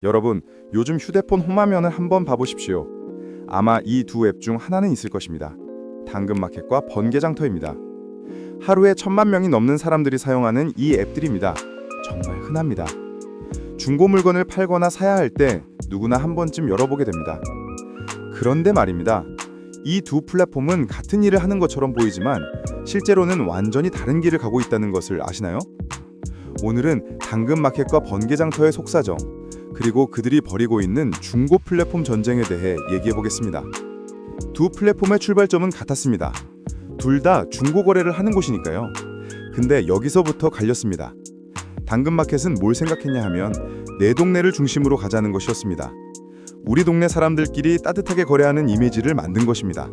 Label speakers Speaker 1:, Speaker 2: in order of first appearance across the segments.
Speaker 1: 여러분, 요즘 휴대폰 홈화면을 한번 봐보십시오. 아마 이 두 앱 중 하나는 있을 것입니다. 당근마켓과 번개장터입니다. 하루에 1,000만 명이 넘는 사람들이 사용하는 이 앱들입니다. 정말 흔합니다. 중고 물건을 팔거나 사야 할 때 누구나 한 번쯤 열어보게 됩니다. 그런데 말입니다. 이 두 플랫폼은 같은 일을 하는 것처럼 보이지만 실제로는 완전히 다른 길을 가고 있다는 것을 아시나요? 오늘은 당근마켓과 번개장터의 속사정, 그리고 그들이 벌이고 있는 중고 플랫폼 전쟁에 대해 얘기해 보겠습니다. 두 플랫폼의 출발점은 같았습니다. 둘 다 중고 거래를 하는 곳이니까요. 근데 여기서부터 갈렸습니다. 당근마켓은 뭘 생각했냐 하면 내 동네를 중심으로 가자는 것이었습니다. 우리 동네 사람들끼리 따뜻하게 거래하는 이미지를 만든 것입니다.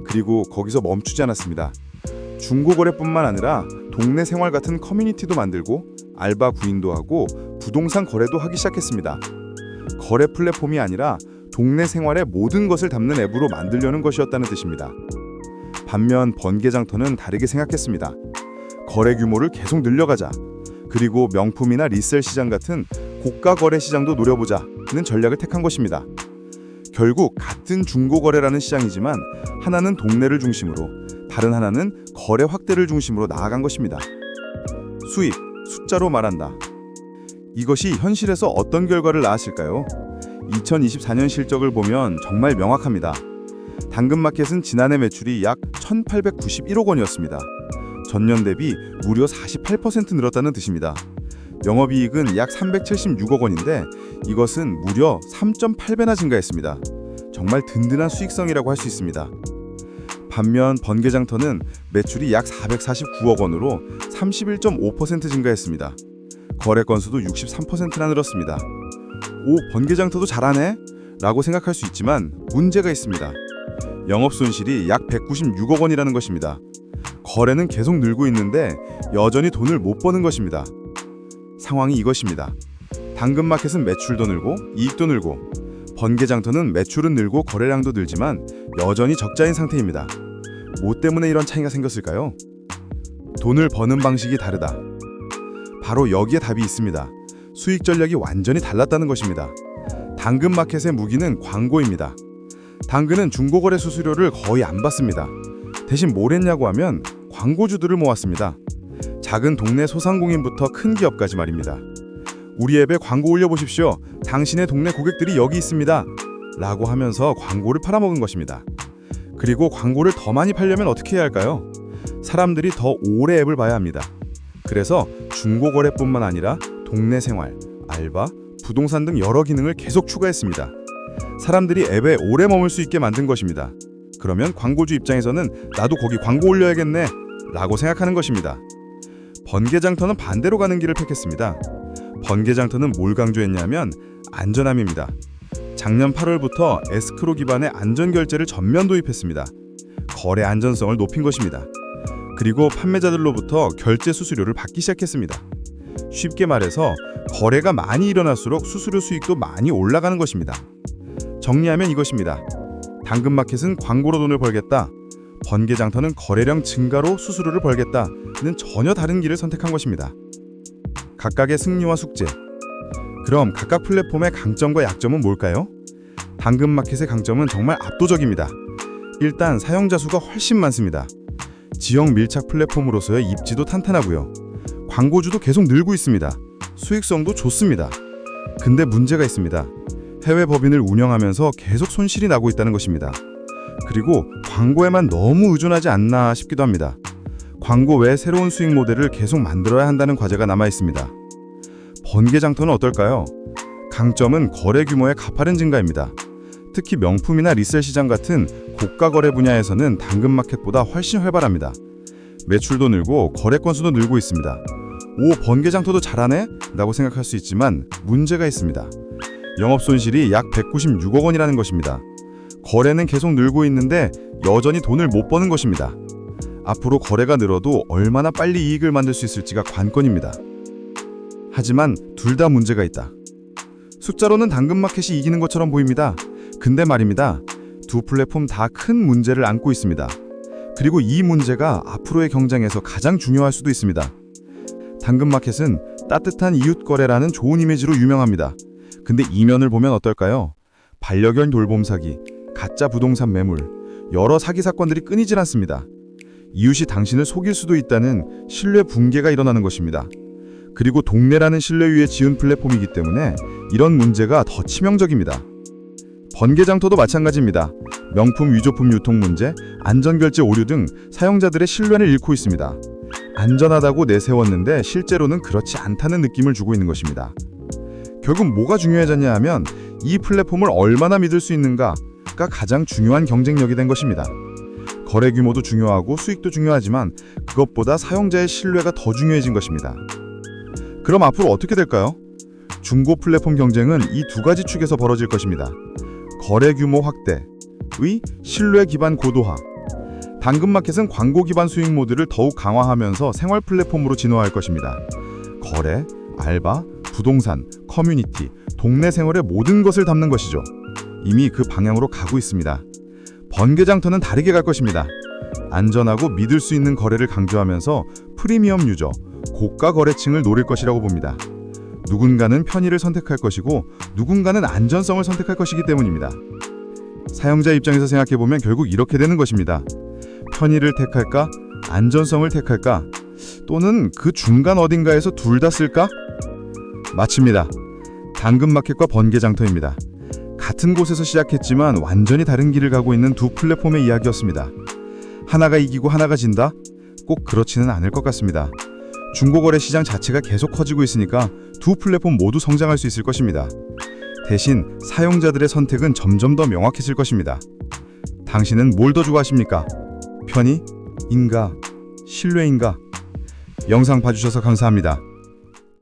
Speaker 1: 그리고 거기서 멈추지 않았습니다. 중고 거래뿐만 아니라 동네 생활 같은 커뮤니티도 만들고 알바 구인도 하고 부동산 거래도 하기 시작했습니다. 거래 플랫폼이 아니라 동네 생활의 모든 것을 담는 앱으로 만들려는 것이었다는 뜻입니다. 반면 번개장터는 다르게 생각했습니다. 거래 규모를 계속 늘려가자. 그리고 명품이나 리셀 시장 같은 고가 거래 시장도 노려보자는 전략을 택한 것입니다. 결국 같은 중고 거래라는 시장이지만 하나는 동네를 중심으로, 다른 하나는 거래 확대를 중심으로 나아간 것입니다. 수익, 숫자로 말한다. 이것이 현실에서 어떤 결과를 낳았을까요? 2024년 실적을 보면 정말 명확합니다. 당근마켓은 지난해 매출이 약 1,891억 원이었습니다. 전년 대비 무려 48% 늘었다는 뜻입니다. 영업이익은 약 376억 원인데 이것은 무려 3.8배나 증가했습니다. 정말 든든한 수익성이라고 할 수 있습니다. 반면 번개장터는 매출이 약 449억 원으로 31.5% 증가했습니다. 거래 건수도 63%나 늘었습니다. 오, 번개장터도 잘하네? 라고 생각할 수 있지만 문제가 있습니다. 영업 손실이 약 196억 원이라는 것입니다. 거래는 계속 늘고 있는데 여전히 돈을 못 버는 것입니다. 상황이 이것입니다. 당근마켓은 매출도 늘고 이익도 늘고, 번개장터는 매출은 늘고 거래량도 늘지만 여전히 적자인 상태입니다. 뭐 때문에 이런 차이가 생겼을까요? 돈을 버는 방식이 다르다. 바로 여기에 답이 있습니다. 수익 전략이 완전히 달랐다는 것입니다. 당근마켓의 무기는 광고입니다. 당근은 중고거래 수수료를 거의 안 받습니다. 대신 뭘 했냐고 하면 광고주들을 모았습니다. 작은 동네 소상공인부터 큰 기업까지 말입니다. 우리 앱에 광고 올려보십시오. 당신의 동네 고객들이 여기 있습니다. 라고 하면서 광고를 팔아먹은 것입니다. 그리고 광고를 더 많이 팔려면 어떻게 해야 할까요? 사람들이 더 오래 앱을 봐야 합니다. 그래서 중고거래뿐만 아니라 동네 생활, 알바, 부동산 등 여러 기능을 계속 추가했습니다. 사람들이 앱에 오래 머물 수 있게 만든 것입니다. 그러면 광고주 입장에서는 나도 거기 광고 올려야겠네 라고 생각하는 것입니다. 번개장터는 반대로 가는 길을 택했습니다. 번개장터는 뭘 강조했냐면 안전함입니다. 작년 8월부터 에스크로 기반의 안전결제를 전면 도입했습니다. 거래 안전성을 높인 것입니다. 그리고 판매자들로부터 결제 수수료를 받기 시작했습니다. 쉽게 말해서 거래가 많이 일어날수록 수수료 수익도 많이 올라가는 것입니다. 정리하면 이것입니다. 당근마켓은 광고로 돈을 벌겠다, 번개장터는 거래량 증가로 수수료를 벌겠다는 전혀 다른 길을 선택한 것입니다. 각각의 승리와 숙제. 그럼 각각 플랫폼의 강점과 약점은 뭘까요? 당근마켓의 강점은 정말 압도적입니다. 일단 사용자 수가 훨씬 많습니다. 지역 밀착 플랫폼으로서의 입지도 탄탄하고요. 광고주도 계속 늘고 있습니다. 수익성도 좋습니다. 근데 문제가 있습니다. 해외 법인을 운영하면서 계속 손실이 나고 있다는 것입니다. 그리고 광고에만 너무 의존하지 않나 싶기도 합니다. 광고 외에 새로운 수익 모델을 계속 만들어야 한다는 과제가 남아 있습니다. 번개장터는 어떨까요? 강점은 거래 규모의 가파른 증가입니다. 특히 명품이나 리셀 시장 같은 고가 거래 분야에서는 당근마켓보다 훨씬 활발합니다. 매출도 늘고 거래 건수도 늘고 있습니다. 오, 번개장터도 잘하네? 라고 생각할 수 있지만 문제가 있습니다. 영업 손실이 약 196억 원이라는 것입니다. 거래는 계속 늘고 있는데 여전히 돈을 못 버는 것입니다. 앞으로 거래가 늘어도 얼마나 빨리 이익을 만들 수 있을지가 관건입니다. 하지만 둘 다 문제가 있다. 숫자로는 당근마켓이 이기는 것처럼 보입니다. 근데 말입니다. 두 플랫폼 다 큰 문제를 안고 있습니다. 그리고 이 문제가 앞으로의 경쟁에서 가장 중요할 수도 있습니다. 당근마켓은 따뜻한 이웃 거래라는 좋은 이미지로 유명합니다. 근데 이면을 보면 어떨까요? 반려견 돌봄 사기, 가짜 부동산 매물, 여러 사기 사건들이 끊이질 않습니다. 이웃이 당신을 속일 수도 있다는 신뢰 붕괴가 일어나는 것입니다. 그리고 동네라는 신뢰 위에 지은 플랫폼이기 때문에 이런 문제가 더 치명적입니다. 번개장터도 마찬가지입니다. 명품 위조품 유통 문제, 안전결제 오류 등 사용자들의 신뢰를 잃고 있습니다. 안전하다고 내세웠는데 실제로는 그렇지 않다는 느낌을 주고 있는 것입니다. 결국 뭐가 중요해졌냐 하면 이 플랫폼을 얼마나 믿을 수 있는가가 가장 중요한 경쟁력이 된 것입니다. 거래 규모도 중요하고 수익도 중요하지만 그것보다 사용자의 신뢰가 더 중요해진 것입니다. 그럼 앞으로 어떻게 될까요? 중고 플랫폼 경쟁은 이 두 가지 축에서 벌어질 것입니다. 거래 규모 확대의 신뢰 기반 고도화. 당근마켓은 광고 기반 수익 모드를 더욱 강화하면서 생활 플랫폼으로 진화할 것입니다. 거래, 알바, 부동산, 커뮤니티, 동네 생활의 모든 것을 담는 것이죠. 이미 그 방향으로 가고 있습니다. 번개장터는 다르게 갈 것입니다. 안전하고 믿을 수 있는 거래를 강조하면서 프리미엄 유저, 고가 거래층을 노릴 것이라고 봅니다. 누군가는 편의를 선택할 것이고 누군가는 안전성을 선택할 것이기 때문입니다. 사용자 입장에서 생각해보면 결국 이렇게 되는 것입니다. 편의를 택할까? 안전성을 택할까? 또는 그 중간 어딘가에서 둘 다 쓸까? 마칩니다. 당근마켓과 번개장터입니다. 같은 곳에서 시작했지만 완전히 다른 길을 가고 있는 두 플랫폼의 이야기였습니다. 하나가 이기고 하나가 진다? 꼭 그렇지는 않을 것 같습니다. 중고거래 시장 자체가 계속 커지고 있으니까 두 플랫폼 모두 성장할 수 있을 것입니다. 대신 사용자들의 선택은 점점 더 명확해질 것입니다. 당신은 뭘 더 좋아하십니까? 편의? 인가? 신뢰인가? 영상 봐주셔서 감사합니다.